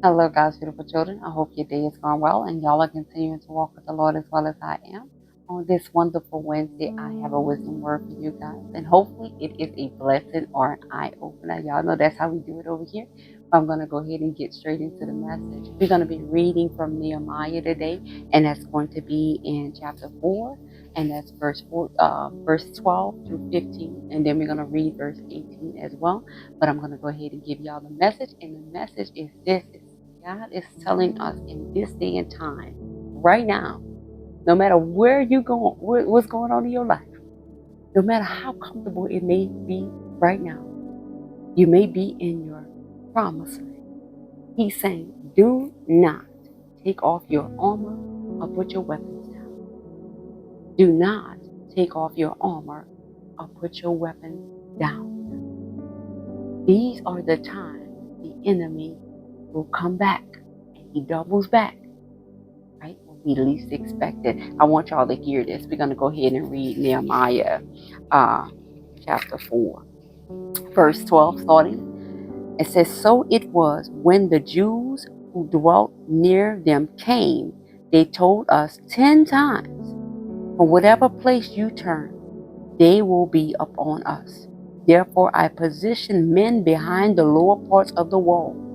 Hello, God's beautiful children. I hope your day is going well and y'all are continuing to walk with the Lord as well as I am. On this wonderful Wednesday, I have a wisdom word for you guys, and hopefully, it is a blessing or an eye opener. Y'all know that's how we do it over here. I'm going to go ahead and get straight into the message. We're going to be reading from Nehemiah today, and that's going to be in chapter 4, and that's verse 12 through 15, and then we're going to read verse 18 as well. But I'm going to go ahead and give y'all the message, and the message is this. God is telling us in this day and time, right now, no matter where you're going, what's going on in your life, no matter how comfortable it may be right now, you may be in your promised land. He's saying, do not take off your armor or put your weapons down. Do not take off your armor or put your weapons down. These are the times the enemy will come back, and he doubles back, right? When we least expect it. I want y'all to hear this. We're going to go ahead and read Nehemiah chapter 4, verse 12 starting. It says, So it was when the Jews who dwelt near them came, they told us 10 times, from whatever place you turn, they will be upon us. Therefore I positioned men behind the lower parts of the wall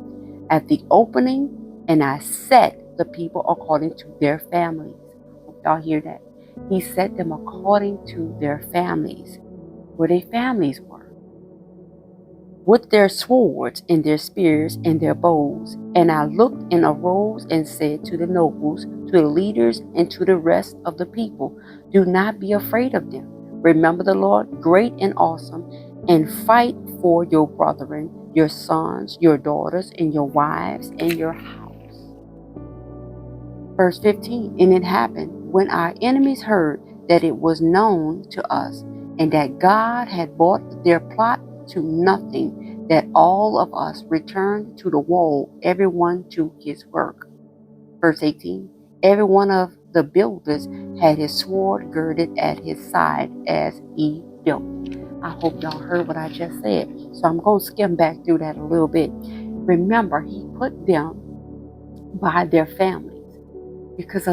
at the opening, and I set the people according to their families. I hope y'all hear that. He set them according to their families, where their families were, with their swords and their spears and their bows. And I looked and arose and said to the nobles, to the leaders, and to the rest of the people, do not be afraid of them. Remember the Lord, great and awesome, and fight for your brethren, your sons, your daughters, and your wives, and your house. Verse 15, and it happened when our enemies heard that it was known to us, and that God had brought their plot to nothing, that all of us returned to the wall, everyone to his work. Verse 18, every one of the builders had his sword girded at his side as he built. I hope y'all heard what I just said. So I'm going to skim back through that a little bit. Remember, he put them by their families, because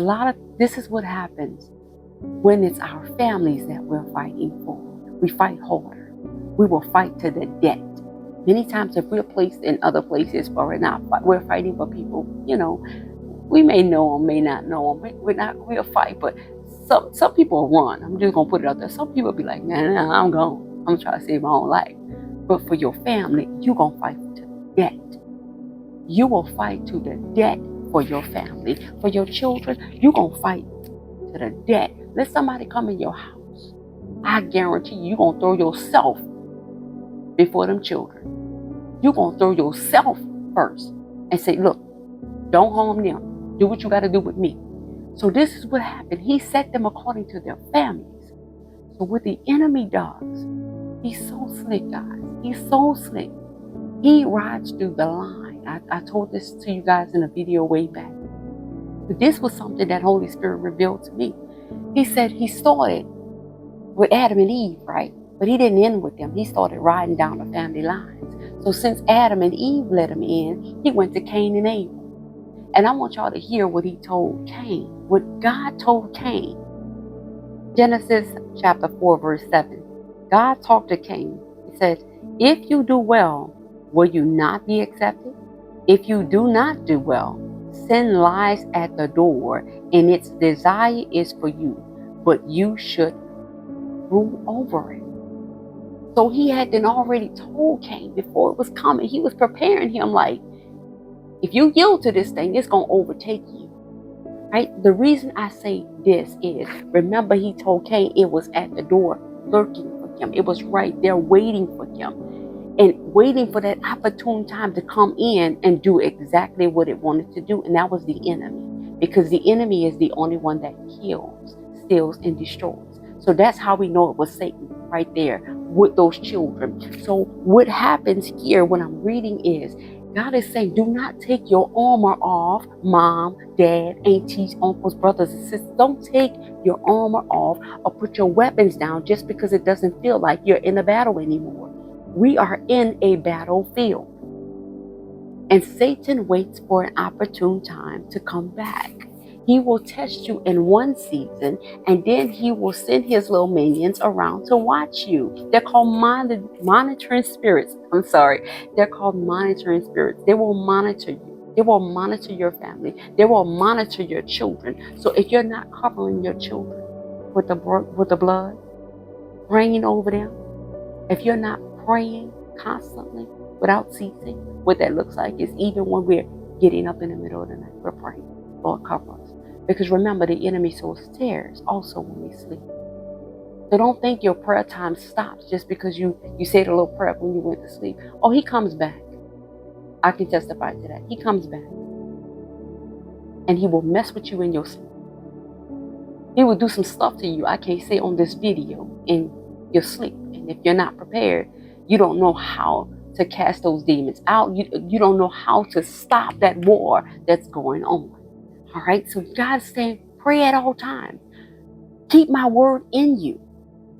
this is what happens when it's our families that we're fighting for. We fight harder. We will fight to the death. Many times if we're placed in other places where we're fighting for people, we may know them, may not know them. We'll fight, but some people run. I'm just going to put it out there. Some people be like, nah, I'm gone. I'm trying to save my own life. But for your family, you're going to fight to the death. You will fight to the death for your family. For your children, you're going to fight to the death. Let somebody come in your house. I guarantee you're going to throw yourself before them children. You're going to throw yourself first and say, look, don't harm them. Do what you got to do with me. So this is what happened. He set them according to their families. So what the enemy does, he's so slick, guys. He's so slick. He rides through the line. I told this to you guys in a video way back. But this was something that Holy Spirit revealed to me. He said he started with Adam and Eve, right? But he didn't end with them. He started riding down the family lines. So since Adam and Eve let him in, he went to Cain and Abel. And I want y'all to hear what he told Cain, what God told Cain. Genesis chapter 4, verse 7. God talked to Cain. He said, if you do well, will you not be accepted? If you do not do well, sin lies at the door, and its desire is for you, but you should rule over it. So he had then already told Cain before it was coming. He was preparing him like, if you yield to this thing, it's going to overtake you. Right? The reason I say this is, remember he told Cain it was at the door lurking for him. It was right there waiting for him, and waiting for that opportune time to come in and do exactly what it wanted to do. And that was the enemy, because the enemy is the only one that kills, steals, and destroys. So that's how we know it was Satan right there with those children. So what happens here when I'm reading is, God is saying, do not take your armor off, mom, dad, aunties, uncles, brothers, and sisters. Don't take your armor off or put your weapons down just because it doesn't feel like you're in a battle anymore. We are in a battlefield. And Satan waits for an opportune time to come back. He will test you in one season, and then he will send his little minions around to watch you. They're called monitoring spirits. I'm sorry. They're called monitoring spirits. They will monitor you. They will monitor your family. They will monitor your children. So if you're not covering your children with the blood, praying over them, if you're not praying constantly without ceasing, what that looks like is even when we're getting up in the middle of the night, we're praying. Lord, cover us. Because remember, the enemy sows tares also when we sleep. So don't think your prayer time stops just because you said a little prayer when you went to sleep. Oh, he comes back. I can testify to that. He comes back. And he will mess with you in your sleep. He will do some stuff to you I can't say on this video in your sleep. And if you're not prepared, you don't know how to cast those demons out. You don't know how to stop that war that's going on. All right, so God's saying, pray at all times. Keep my word in you.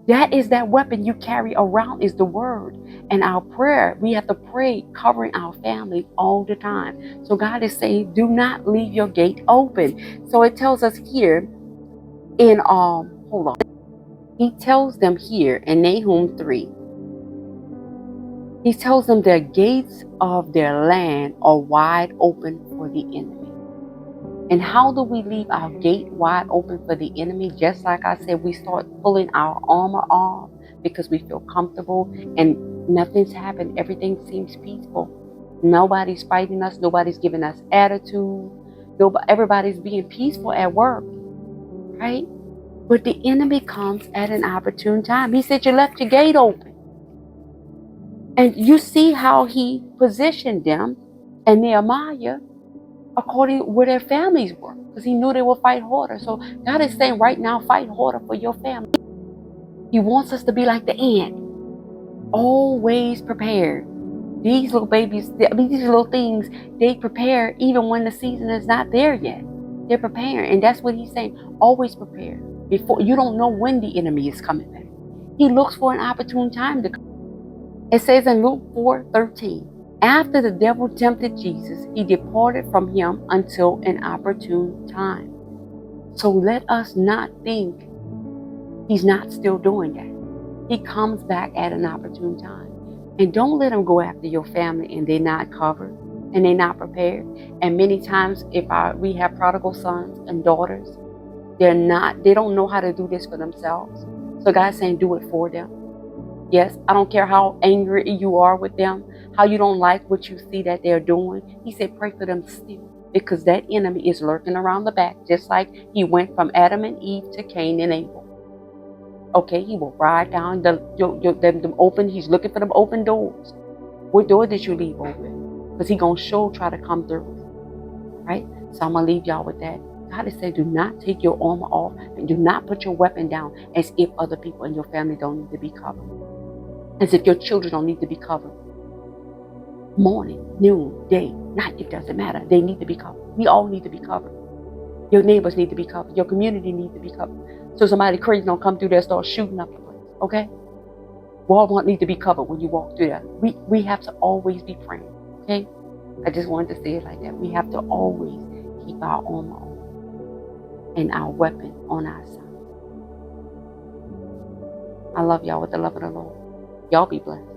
That is that weapon you carry around, is the word. And our prayer, we have to pray covering our family all the time. So God is saying, do not leave your gate open. So it tells us here in hold on. He tells them here in Nahum 3. He tells them the gates of their land are wide open for the enemy. And how do we leave our gate wide open for the enemy? Just like I said, we start pulling our armor off because we feel comfortable and nothing's happened. Everything seems peaceful. Nobody's fighting us. Nobody's giving us attitude. Everybody's being peaceful at work, right? But the enemy comes at an opportune time. He said, you left your gate open. And you see how he positioned them and Nehemiah according to where their families were, because he knew they would fight harder. So God is saying right now, fight harder for your family. He wants us to be like the ant, always prepared. These little babies, these little things, they prepare even when the season is not there yet. They're preparing, and that's what he's saying. Always prepare. Before, you don't know when the enemy is coming back. He looks for an opportune time to come. It says in Luke 4:13. After the devil tempted Jesus, he departed from him until an opportune time. So let us not think he's not still doing that. He comes back at an opportune time. And don't let him go after your family and they're not covered and they're not prepared. And many times we have prodigal sons and daughters, they don't know how to do this for themselves. So God's saying, do it for them. Yes, I don't care how angry you are with them, how you don't like what you see that they're doing. He said, pray for them still, because that enemy is lurking around the back, just like he went from Adam and Eve to Cain and Abel. Okay, he will ride down them open. He's looking for them open doors. What door did you leave open? Because he's going to try to come through. Right? So I'm going to leave y'all with that. God is saying, do not take your armor off and do not put your weapon down as if other people in your family don't need to be covered. As if your children don't need to be covered. Morning, noon, day, night, it doesn't matter. They need to be covered. We all need to be covered. Your neighbors need to be covered. Your community needs to be covered. So somebody crazy don't come through there and start shooting up the place. Okay? Walmart needs to be covered when you walk through there. We have to always be praying. Okay? I just wanted to say it like that. We have to always keep our armor on and our weapon on our side. I love y'all with the love of the Lord. Y'all be blessed.